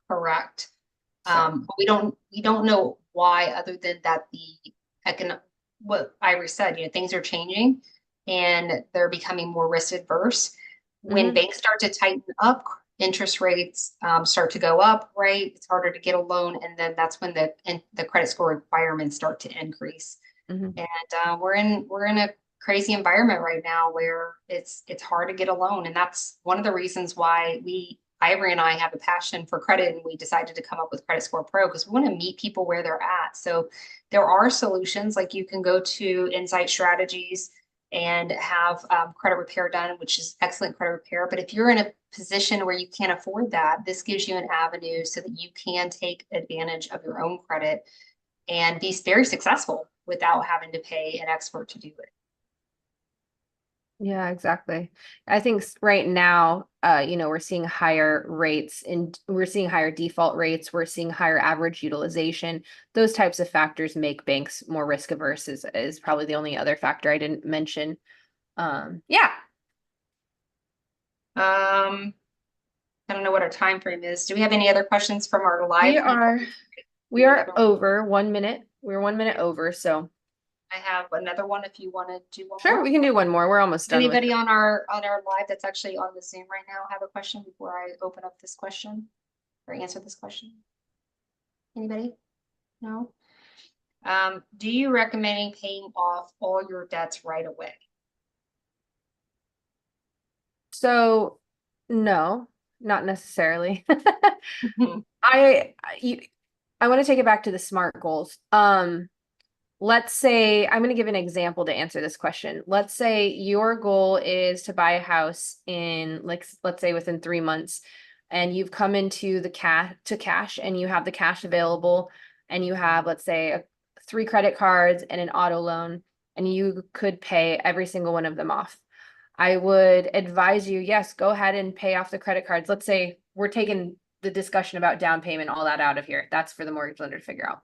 Correct. But we don't know why, other than that what Ivory said, things are changing and they're becoming more risk adverse. When banks start to tighten up, interest rates start to go up, right? It's harder to get a loan, and then that's when the credit score requirements start to increase. And we're in a crazy environment right now where it's hard to get a loan, and that's one of the reasons why Ivory and I have a passion for credit, and we decided to come up with Credit Score Pro because we want to meet people where they're at. So there are solutions, like you can go to Insight Strategies and have credit repair done, which is excellent credit repair. But if you're in a position where you can't afford that, this gives you an avenue so that you can take advantage of your own credit and be very successful without having to pay an expert to do it.
Yeah, exactly. I think right now, we're seeing higher rates, and we're seeing higher default rates. We're seeing higher average utilization. Those types of factors make banks more risk averse is probably the only other factor I didn't mention. Yeah.
I don't know what our time frame is. Do we have any other questions from our live?
We are over 1 minute. We're 1 minute over, so.
I have another one if you want to do one
Sure,
more.
we can do one more. We're almost done.
Anybody on our live that's actually on the Zoom right now have a question before I open up this question or answer this question? Anybody? No? Do you recommend paying off all your debts right away?
So, no, not necessarily. I want to take it back to the SMART goals. Let's say, I'm going to give an example to answer this question. Let's say your goal is to buy a house in, like, let's say within 3 months, and you've come into the cash and you have the cash available, and you have, let's say, 3 credit cards and an auto loan, and you could pay every single one of them off. I would advise you, yes, go ahead and pay off the credit cards. Let's say we're taking the discussion about down payment, all that out of here. That's for the mortgage lender to figure out.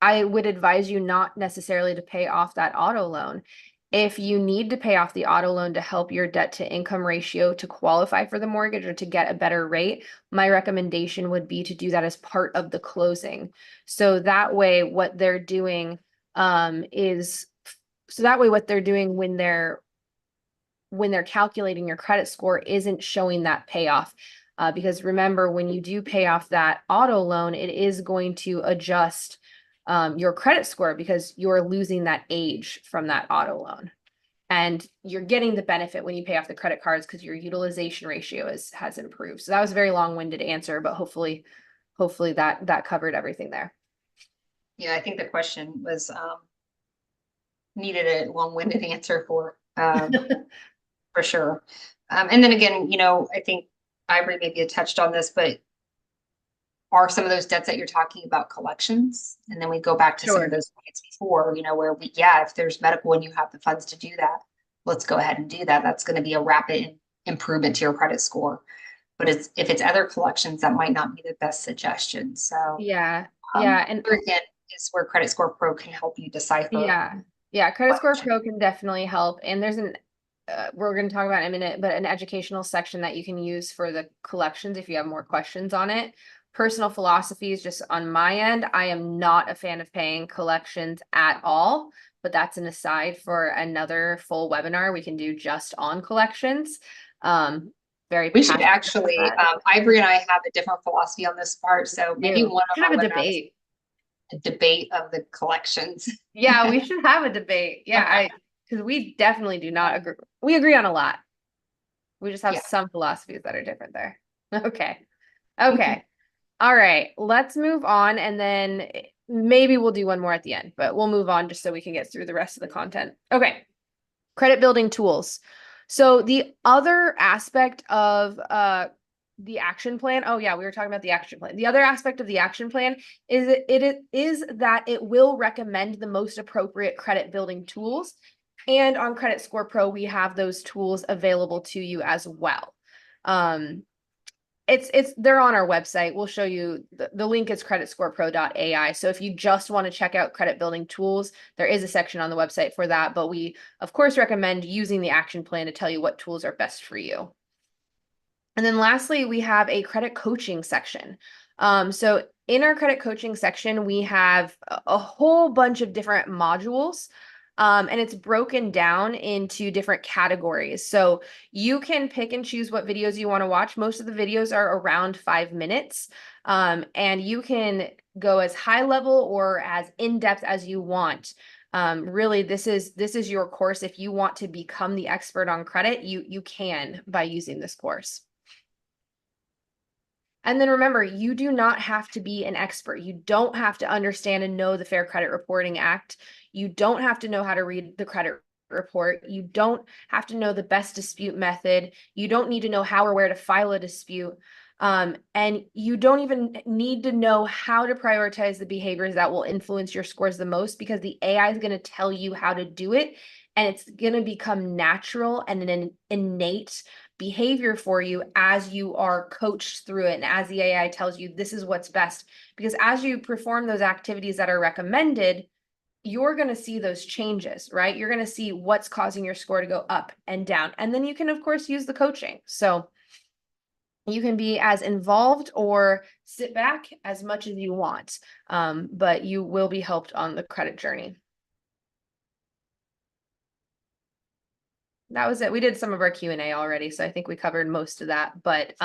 I would advise you not necessarily to pay off that auto loan. If you need to pay off the auto loan to help your debt to income ratio to qualify for the mortgage or to get a better rate, my recommendation would be to do that as part of the closing. So that way what they're doing when they're calculating your credit score isn't showing that payoff. Because remember, when you do pay off that auto loan, it is going to adjust your credit score because you're losing that age from that auto loan. And you're getting the benefit when you pay off the credit cards because your utilization ratio has improved. So that was a very long-winded answer, but hopefully that covered everything there.
Yeah, I think the question was needed a long-winded answer for sure. And then again, I think Ivory maybe had touched on this, but are some of those debts that you're talking about collections? And then we go back to some of
Sure.
those points before, where if there's medical and you have the funds to do that, let's go ahead and do that. That's going to be a rapid improvement to your credit score. But if it's other collections, that might not be the best suggestion. So
Yeah. Yeah. And
here again is where Credit Score Pro can help you decipher.
yeah, Credit Score Pro can definitely help. And there's we're going to talk about in a minute, but an educational section that you can use for the collections if you have more questions on it. Personal philosophies, just on my end, I am not a fan of paying collections at all, but that's an aside for another full webinar we can do just on collections. Very
We should
passionate
actually,
about that.
Ivory and I have a different philosophy on this part. So maybe one of
Should
our
have a
webinars,
debate.
a debate of the collections.
Yeah, we should have a debate. Yeah, because we definitely do not agree. We agree on a lot. We just have
Yeah.
some philosophies that are different there. Okay. Okay. All right. Let's move on. And then maybe we'll do one more at the end, but we'll move on just so we can get through the rest of the content. Okay. Credit building tools. So the other aspect of the action plan. Oh yeah, we were talking about the action plan. The other aspect of the action plan is that it will recommend the most appropriate credit building tools. And on Credit Score Pro, we have those tools available to you as well. They're on our website. We'll show you the link is creditscorepro.ai. So if you just want to check out credit building tools, there is a section on the website for that. But we, of course, recommend using the action plan to tell you what tools are best for you. And then lastly, we have a credit coaching section. So in our credit coaching section, we have a whole bunch of different modules. And it's broken down into different categories. So you can pick and choose what videos you want to watch. Most of the videos are around 5 minutes. And you can go as high level or as in-depth as you want. Really, this is your course. If you want to become the expert on credit, you can by using this course. And then remember, you do not have to be an expert. You don't have to understand and know the Fair Credit Reporting Act. You don't have to know how to read the credit report. You don't have to know the best dispute method. You don't need to know how or where to file a dispute. And you don't even need to know how to prioritize the behaviors that will influence your scores the most, because the AI is going to tell you how to do it. And it's going to become natural and an innate behavior for you as you are coached through it and as the AI tells you this is what's best. Because as you perform those activities that are recommended, you're going to see those changes, right? You're going to see what's causing your score to go up and down. And then you can, of course, use the coaching. So you can be as involved or sit back as much as you want, but you will be helped on the credit journey. That was it. We did some of our Q&A already, so I think we covered most of that. But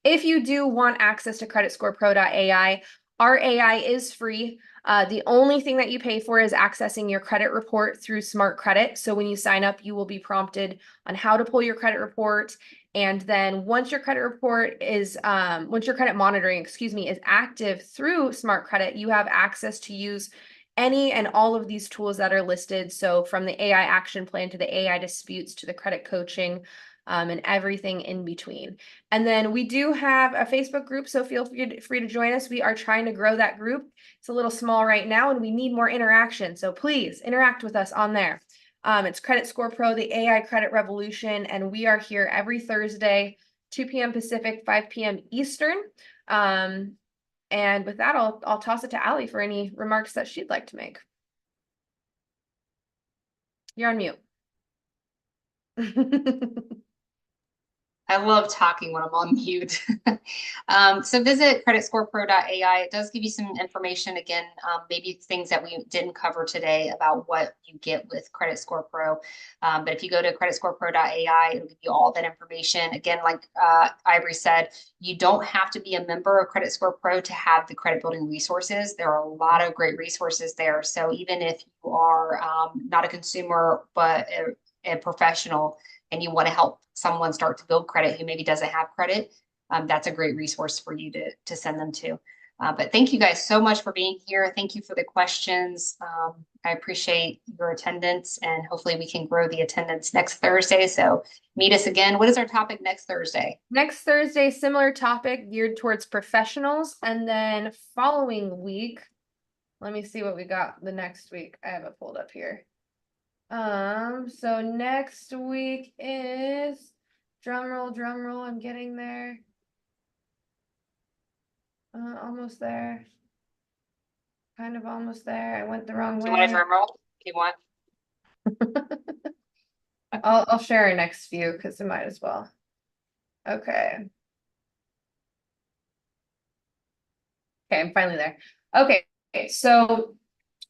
if you do want access to creditscorepro.ai, our AI is free. The only thing that you pay for is accessing your credit report through Smart Credit. So when you sign up, you will be prompted on how to pull your credit report. And then once your credit report is, once your credit monitoring, is active through Smart Credit, you have access to use any and all of these tools that are listed. So from the AI action plan to the AI disputes to the credit coaching, and everything in between. And then we do have a Facebook group, so feel free to join us. We are trying to grow that group. It's a little small right now and we need more interaction. So please interact with us on there. It's Credit Score Pro, the AI credit revolution, and we are here every Thursday, 2 p.m. Pacific, 5 p.m. Eastern. And with that, I'll toss it to Allie for any remarks that she'd like to make. You're on mute.
I love talking when I'm on mute. So visit creditscorepro.ai. It does give you some information, again, maybe things that we didn't cover today about what you get with Credit Score Pro. But if you go to creditscorepro.ai, it'll give you all that information. Again, like Ivory said, you don't have to be a member of Credit Score Pro to have the credit building resources. There are a lot of great resources there. So even if you are not a consumer, but a professional and you want to help someone start to build credit who maybe doesn't have credit, that's a great resource for you to send them to. But thank you guys so much for being here. Thank you for the questions. I appreciate your attendance, and hopefully we can grow the attendance next Thursday. So meet us again. What is our topic next Thursday?
Next Thursday, similar topic geared towards professionals. And then following week, let me see what we got the next week. I have it pulled up here. So next week is drum roll, I'm getting there. Almost there. Kind of almost there. I went the wrong
Do you want
way.
to drum roll? If you want.
I'll share our next few because I might as well. Okay. Okay, I'm finally there. Okay, so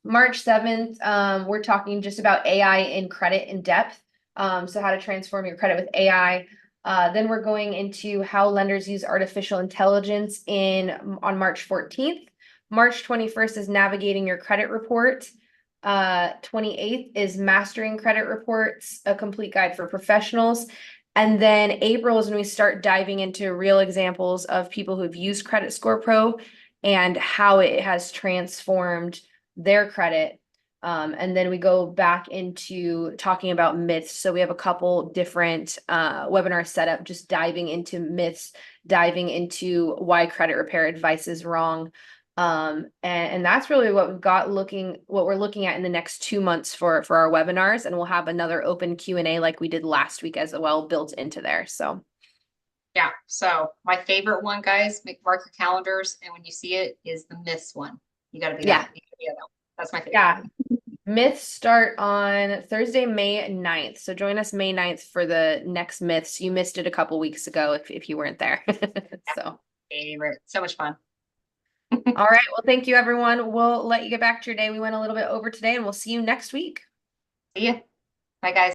March 7th, we're talking just about AI in credit in depth. So how to transform your credit with AI. Then we're going into how lenders use artificial intelligence on March 14th. March 21st is navigating your credit report. 28th is mastering credit reports, a complete guide for professionals. And then April is when we start diving into real examples of people who've used Credit Score Pro and how it has transformed their credit. And then we go back into talking about myths. So we have a couple different webinars set up, just diving into myths, diving into why credit repair advice is wrong. And that's really what we're looking at in the next 2 months for our webinars. And we'll have another open Q&A like we did last week as well built into there. So
yeah, so my favorite one, guys, mark your calendars, and when you see it, is the myths one. You got to be that. That's my favorite.
Yeah. Myths start on Thursday, May 9th. So join us May 9th for the next myths. You missed it a couple weeks ago if you weren't there. So
favorite. So much fun.
all right. Well, thank you, everyone. We'll let you get back to your day. We went a little bit over today, and we'll see you next week.
See ya. Bye, guys.